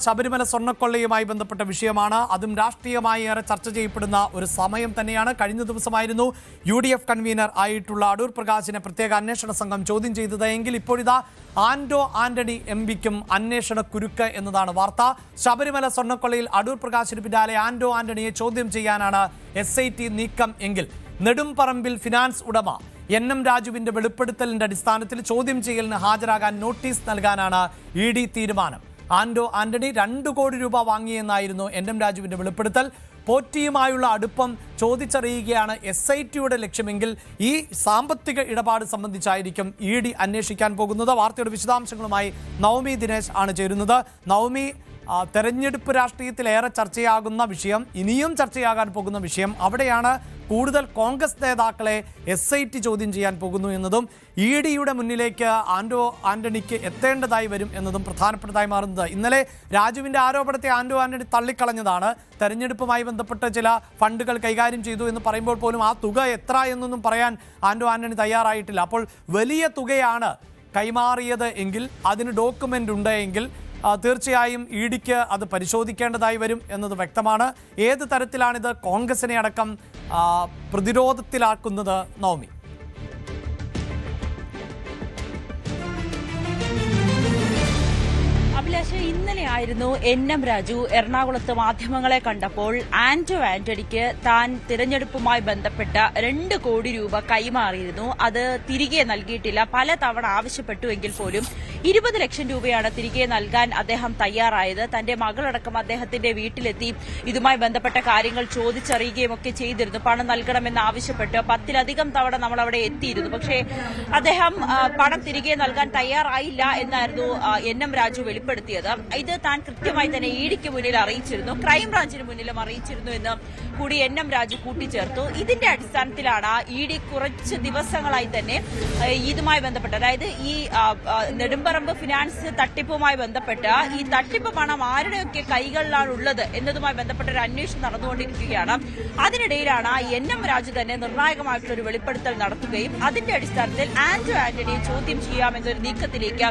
ശബരിമല സ്വർണ്ണക്കൊള്ളയുമായി ബന്ധപ്പെട്ട വിഷയമാണ്. അതും രാഷ്ട്രീയമായി ഏറെ ചർച്ച ചെയ്യപ്പെടുന്ന ഒരു സമയം തന്നെയാണ്. കഴിഞ്ഞ ദിവസമായിരുന്നു UDF കൺവീനർ ആയിട്ടുള്ള അടൂർ പ്രകാശിനെ പ്രത്യേക അന്വേഷണ സംഘം ചോദ്യം ചെയ്തത്. എങ്കിൽ ഇപ്പോഴിതാ ആന്റോ ആന്റണി MPക്കും അന്വേഷണ കുരുക്ക് എന്നതാണ് വാർത്ത. ശബരിമല സ്വർണ്ണക്കൊള്ളയിൽ അടൂർ പ്രകാശിന് പിന്നാലെ ആന്റോ ആന്റണിയെ ചോദ്യം ചെയ്യാനാണ് SIT നീക്കം എങ്കിൽ നെടുംപറമ്പിൽ ഫിനാൻസ് ഉടമ NM രാജുവിന്റെ വെളിപ്പെടുത്തലിന്റെ അടിസ്ഥാനത്തിൽ ചോദ്യം ചെയ്യലിന് ഹാജരാകാൻ നോട്ടീസ് നൽകാനാണ് ED തീരുമാനം. ആന്റോ ആന്റണി 2 കോടി രൂപ വാങ്ങിയെന്നായിരുന്നു NM രാജുവിന്റെ വെളിപ്പെടുത്തൽ. പോറ്റിയുമായുള്ള അടുപ്പം ചോദിച്ചറിയുകയാണ് SITയുടെ ലക്ഷ്യമെങ്കിൽ ഈ സാമ്പത്തിക ഇടപാട് സംബന്ധിച്ചായിരിക്കും ED അന്വേഷിക്കാൻ പോകുന്നത്. വാർത്തയുടെ വിശദാംശങ്ങളുമായി നവമി ദിനേശ് ആണ് ചേരുന്നത്. നവമി, തെരഞ്ഞെടുപ്പ് രാഷ്ട്രീയത്തിൽ ഏറെ ചർച്ചയാകുന്ന വിഷയം, ഇനിയും ചർച്ചയാകാൻ പോകുന്ന വിഷയം, അവിടെയാണ് കൂടുതൽ കോൺഗ്രസ് നേതാക്കളെ SIT ചോദ്യം ചെയ്യാൻ പോകുന്നു എന്നതും EDയുടെ മുന്നിലേക്ക് ആന്റോ ആന്റണിക്ക് എത്തേണ്ടതായി വരും എന്നതും പ്രധാനപ്പെട്ടതായി മാറുന്നത്. ഇന്നലെ രാജുവിന്റെ ആരോപണത്തെ ആന്റോ ആന്റണി തള്ളിക്കളഞ്ഞതാണ്. തെരഞ്ഞെടുപ്പുമായി ബന്ധപ്പെട്ട് ചില ഫണ്ടുകൾ കൈകാര്യം ചെയ്തു എന്ന് പറയുമ്പോൾ പോലും ആ തുക എത്ര എന്നൊന്നും പറയാൻ ആന്റോ ആന്റണി തയ്യാറായിട്ടില്ല. അപ്പോൾ വലിയ തുകയാണ് കൈമാറിയത് എങ്കിൽ, അതിന് ഡോക്യുമെന്റ് ഉണ്ട് എങ്കിൽ തീർച്ചയായും EDക്ക് അത് പരിശോധിക്കേണ്ടതായി വരും എന്നത് വ്യക്തമാണ്. ഏത് തരത്തിലാണിത് കോൺഗ്രസിനെ അടക്കം പ്രതിരോധത്തിലാക്കുന്നത് നവമി? അഭിലാഷ്, ഇന്നലെയായിരുന്നു NM രാജു എറണാകുളത്ത് മാധ്യമങ്ങളെ കണ്ടപ്പോൾ ആന്റോ ആന്റണിക്ക് താൻ തിരഞ്ഞെടുപ്പുമായി ബന്ധപ്പെട്ട 2 കോടി രൂപ കൈമാറിയിരുന്നു, അത് തിരികെ നൽകിയിട്ടില്ല, പലതവണ ആവശ്യപ്പെട്ടുവെങ്കിൽ പോലും 20 ലക്ഷം രൂപയാണ് തിരികെ നൽകാൻ അദ്ദേഹം തയ്യാറായത്. തന്റെ മകളടക്കം അദ്ദേഹത്തിന്റെ വീട്ടിലെത്തി ഇതുമായി ബന്ധപ്പെട്ട കാര്യങ്ങൾ ചോദിച്ചറിയുകയും ഒക്കെ ചെയ്തിരുന്നു. പണം നൽകണമെന്ന് ആവശ്യപ്പെട്ട് 10ലധികം തവണ നമ്മൾ അവിടെ എത്തിയിരുന്നു. പക്ഷേ അദ്ദേഹം പണം തിരികെ നൽകാൻ തയ്യാറായില്ല എന്നായിരുന്നു NM രാജു വെളിപ്പെടുത്തിയത്. ഇത് താൻ കൃത്യമായി തന്നെ EDക്ക് മുന്നിൽ അറിയിച്ചിരുന്നു, ക്രൈംബ്രാഞ്ചിന് മുന്നിലും അറിയിച്ചിരുന്നു എന്ന് കൂടി NM രാജു കൂട്ടിച്ചേർത്തു. ഇതിന്റെ അടിസ്ഥാനത്തിലാണ് ED കുറച്ച് ദിവസങ്ങളായി തന്നെ ഇതുമായി ബന്ധപ്പെട്ട്, അതായത് ഈ നെടുമ്പറമ്പ് ഫിനാൻസ് തട്ടിപ്പുമായി ബന്ധപ്പെട്ട് ഈ തട്ടിപ്പ് പണം ആരുടെയൊക്കെ കൈകളിലാണ് ഉള്ളത് എന്നതുമായി ബന്ധപ്പെട്ട ഒരു അന്വേഷണം നടന്നുകൊണ്ടിരിക്കുകയാണ്. അതിനിടയിലാണ് NM രാജു തന്നെ നിർണായകമായിട്ടുള്ള ഒരു വെളിപ്പെടുത്തൽ നടത്തുകയും അതിന്റെ അടിസ്ഥാനത്തിൽ ആന്റോ ആന്റണിയെ ചോദ്യം ചെയ്യാമെന്നൊരു നീക്കത്തിലേക്ക്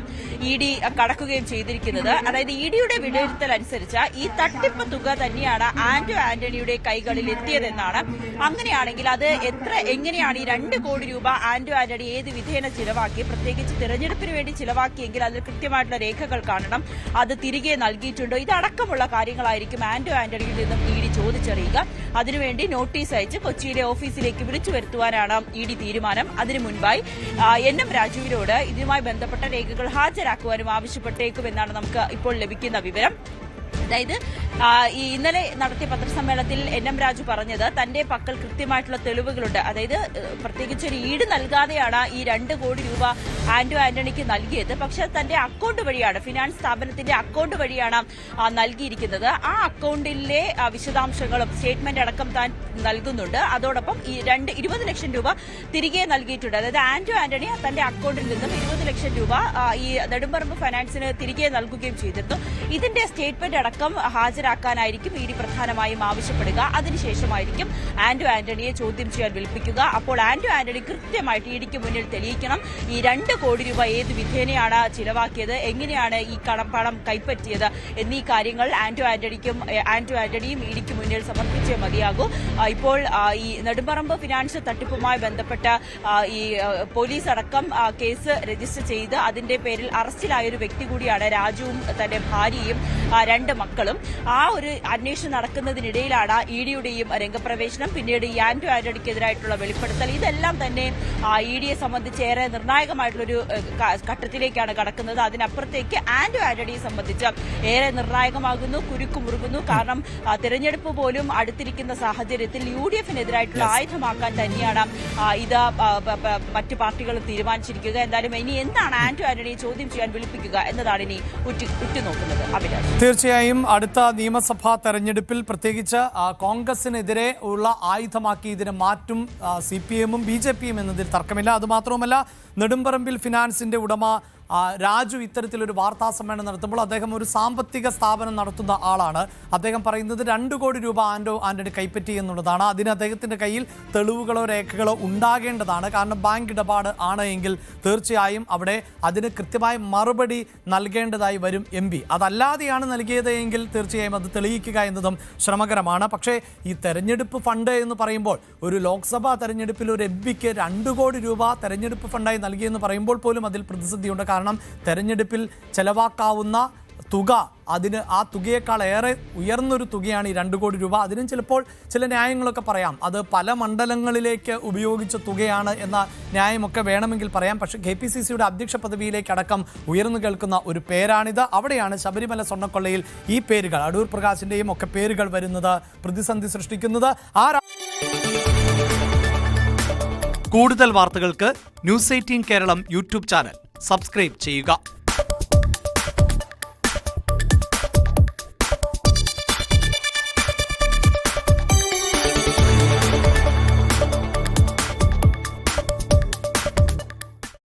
ED കടക്കുകയും ചെയ്തിരിക്കുന്നത്. അതായത് EDയുടെ വിലയിരുത്തൽ അനുസരിച്ച് ഈ തട്ടിപ്പ് തുക തന്നെയാണ് ആന്റോ ആന്റണിയുടെ കൈകളിൽ എത്തിയതെന്നാണ്. അങ്ങനെയാണെങ്കിൽ അത് എങ്ങനെയാണ് ഈ 2 കോടി രൂപ ആന്റോ ആന്റണി ഏത് വിധേന ചിലവാക്കി, പ്രത്യേകിച്ച് തിരഞ്ഞെടുപ്പിന് വേണ്ടി ചിലവാക്കിയെങ്കിൽ അതിൽ കൃത്യമായിട്ടുള്ള രേഖകൾ കാണണം, അത് തിരികെ നൽകിയിട്ടുണ്ടോ, ഇതടക്കമുള്ള കാര്യങ്ങളായിരിക്കും ആന്റോ ആന്റണിയിൽ നിന്നും ED ചോദിച്ചറിയുക. അതിനുവേണ്ടി നോട്ടീസ് അയച്ച് കൊച്ചിയിലെ ഓഫീസിലേക്ക് വിളിച്ചു വരുത്തുവാനാണ് ED തീരുമാനം. അതിനു മുൻപായി NM രാജുവിനോട് ഇതുമായി ബന്ധപ്പെട്ട രേഖകൾ ഹാജരാക്കുവാനും ആവശ്യപ്പെട്ടേക്കുമെന്നാണ് നമുക്ക് ഇപ്പോൾ ലഭിക്കുന്ന വിവരം. അതായത് ഈ ഇന്നലെ നടത്തിയ പത്രസമ്മേളനത്തിൽ NM രാജു പറഞ്ഞത് തന്റെ പക്കൽ കൃത്യമായിട്ടുള്ള തെളിവുകളുണ്ട്. അതായത് പ്രത്യേകിച്ച് ഒരു ഈട് നൽകാതെയാണ് ഈ 2 കോടി രൂപ ആന്റോ ആന്റണിക്ക് നൽകിയത്. പക്ഷെ തന്റെ അക്കൗണ്ട് വഴിയാണ്, ഫിനാൻസ് സ്ഥാപനത്തിന്റെ അക്കൗണ്ട് വഴിയാണ് നൽകിയിരിക്കുന്നത്. ആ അക്കൗണ്ടിലെ വിശദാംശങ്ങളും സ്റ്റേറ്റ്മെന്റ് അടക്കം താൻ നൽകുന്നുണ്ട്. അതോടൊപ്പം ഈ 20 ലക്ഷം രൂപ തിരികെ നൽകിയിട്ടുണ്ട്. അതായത് ആന്റോ ആന്റണി തന്റെ അക്കൗണ്ടിൽ നിന്നും 20 ലക്ഷം രൂപ ഈ നെടുമ്പറമ്പ് ഫൈനാൻസിന് തിരികെ നൽകുകയും ചെയ്തിരുന്നു. ഇതിന്റെ സ്റ്റേറ്റ്മെന്റ് അടക്കം ഹാജരാക്കാനായിരിക്കും ED പ്രധാനമായും ആവശ്യപ്പെടുക. അതിനുശേഷമായിരിക്കും ആന്റോ ആന്റണിയെ ചോദ്യം ചെയ്യാൻ വിളിപ്പിക്കുക. അപ്പോൾ ആന്റോ ആന്റണി കൃത്യമായിട്ട് EDക്ക് മുന്നിൽ തെളിയിക്കണം ഈ 2 കോടി രൂപ ഏത് വിധേനയാണ് ചിലവാക്കിയത്, എങ്ങനെയാണ് ഈ പണം കൈപ്പറ്റിയത് എന്നീ കാര്യങ്ങൾ ആന്റോ ആന്റണിയും EDക്ക് മുന്നിൽ സമർപ്പിച്ചേ മതിയാകൂ. ഇപ്പോൾ ഈ നെടുമ്പറമ്പ് ഫിനാൻസ് തട്ടിപ്പുമായി ബന്ധപ്പെട്ട ഈ പോലീസ് അടക്കം കേസ് രജിസ്റ്റർ ചെയ്ത് അതിന്റെ പേരിൽ അറസ്റ്റിലായ ഒരു വ്യക്തി കൂടിയാണ് രാജുവും തന്റെ ഭാര്യയും 2 മക്കളും. ആ ഒരു അന്വേഷണം നടക്കുന്നതിനിടയിലാണ് EDയുടെയും രംഗപ്രവേശനം, പിന്നീട് ഈ ആന്റോ ആന്റണിക്കെതിരായിട്ടുള്ള വെളിപ്പെടുത്തൽ. ഇതെല്ലാം തന്നെ EDയെ സംബന്ധിച്ച് ഏറെ നിർണായകമായിട്ടുള്ളൊരു ഘട്ടത്തിലേക്കാണ് കടക്കുന്നത്. അതിനപ്പുറത്തേക്ക് ആന്റോ ആന്റണിയെ സംബന്ധിച്ച് ഏറെ നിർണായകമാകുന്നു, കുരുക്ക് മുറുകുന്നു. കാരണം തെരഞ്ഞെടുപ്പ് പോലും അടുത്തിരിക്കുന്ന സാഹചര്യത്തിൽ UDFനെതിരായിട്ടുള്ള ആയുധമാക്കാൻ തന്നെയാണ് ഇത് മറ്റു പാർട്ടികളും തീരുമാനിച്ചിരിക്കുക. എന്തായാലും ഇനി എന്താണ് ആന്റോ ആന്റണിയെ ചോദ്യം ചെയ്യാൻ വിളിപ്പിക്കുക എന്നതാണ് ഇനി ഉറ്റുനോക്കുന്നത്. അഭിലാഷ്, തീർച്ചയായും അടുത്ത നിയമസഭാ തെരഞ്ഞെടുപ്പിൽ പ്രത്യേകിച്ച് കോൺഗ്രസിനെതിരെ ഉള്ള ആയുധമാക്കി ഇതിനെ മാറ്റും CPM-ഉം BJP-യും എന്നതിൽ തർക്കമില്ല. അതുമാത്രവുമല്ല, നെടുമ്പറമ്പിൽ ഫിനാൻസിന്റെ ഉടമ രാജു ഇത്തരത്തിലൊരു വാർത്താ സമ്മേളനം നടത്തുമ്പോൾ അദ്ദേഹം ഒരു സാമ്പത്തിക സ്ഥാപനം നടത്തുന്ന ആളാണ്. അദ്ദേഹം പറയുന്നത് 2 കോടി രൂപ ആന്റണി കൈപ്പറ്റി എന്നുള്ളതാണ്. അതിന് അദ്ദേഹത്തിൻ്റെ കയ്യിൽ തെളിവുകളോ രേഖകളോ ഉണ്ടാകേണ്ടതാണ്. കാരണം ബാങ്ക് ഇടപാട് ആണ് എങ്കിൽ തീർച്ചയായും അവിടെ അതിന് കൃത്യമായ മറുപടി നൽകേണ്ടതായി വരും MP. അതല്ലാതെയാണ് നൽകിയത് എങ്കിൽ തീർച്ചയായും അത് തെളിയിക്കുക എന്നതും ശ്രമകരമാണ്. പക്ഷേ ഈ തെരഞ്ഞെടുപ്പ് ഫണ്ട് എന്ന് പറയുമ്പോൾ ഒരു ലോക്സഭാ തെരഞ്ഞെടുപ്പിൽ ഒരു MPക്ക് 2 കോടി രൂപ തെരഞ്ഞെടുപ്പ് ഫണ്ടായി നൽകിയെന്ന് പറയുമ്പോൾ പോലും അതിൽ പ്രതിസന്ധിയുണ്ട്. കാരണം തെരഞ്ഞെടുപ്പിൽ ചെലവാക്കാവുന്ന തുക ആ തുകയേക്കാൾ ഏറെ ഉയർന്നൊരു തുകയാണ് ഈ 2 കോടി രൂപ. അതിനും ചിലപ്പോൾ ചില ന്യായങ്ങളൊക്കെ പറയാം. അത് പല മണ്ഡലങ്ങളിലേക്ക് ഉപയോഗിച്ച തുകയാണ് എന്ന ന്യായമൊക്കെ വേണമെങ്കിൽ പറയാം. പക്ഷേ KPCCയുടെ അധ്യക്ഷ പദവിയിലേക്ക് അടക്കം ഉയർന്നു കേൾക്കുന്ന ഒരു പേരാണിത്. അവിടെയാണ് ശബരിമല സ്വർണ്ണക്കൊള്ളയിൽ ഈ പേരുകൾ, അടൂർ പ്രകാശിൻ്റെയും ഒക്കെ പേരുകൾ വരുന്നത് പ്രതിസന്ധി സൃഷ്ടിക്കുന്നത്. കൂടുതൽ വാർത്തകൾക്ക് News 18 Keralam YouTube channel subscribe ചെയ്യുക.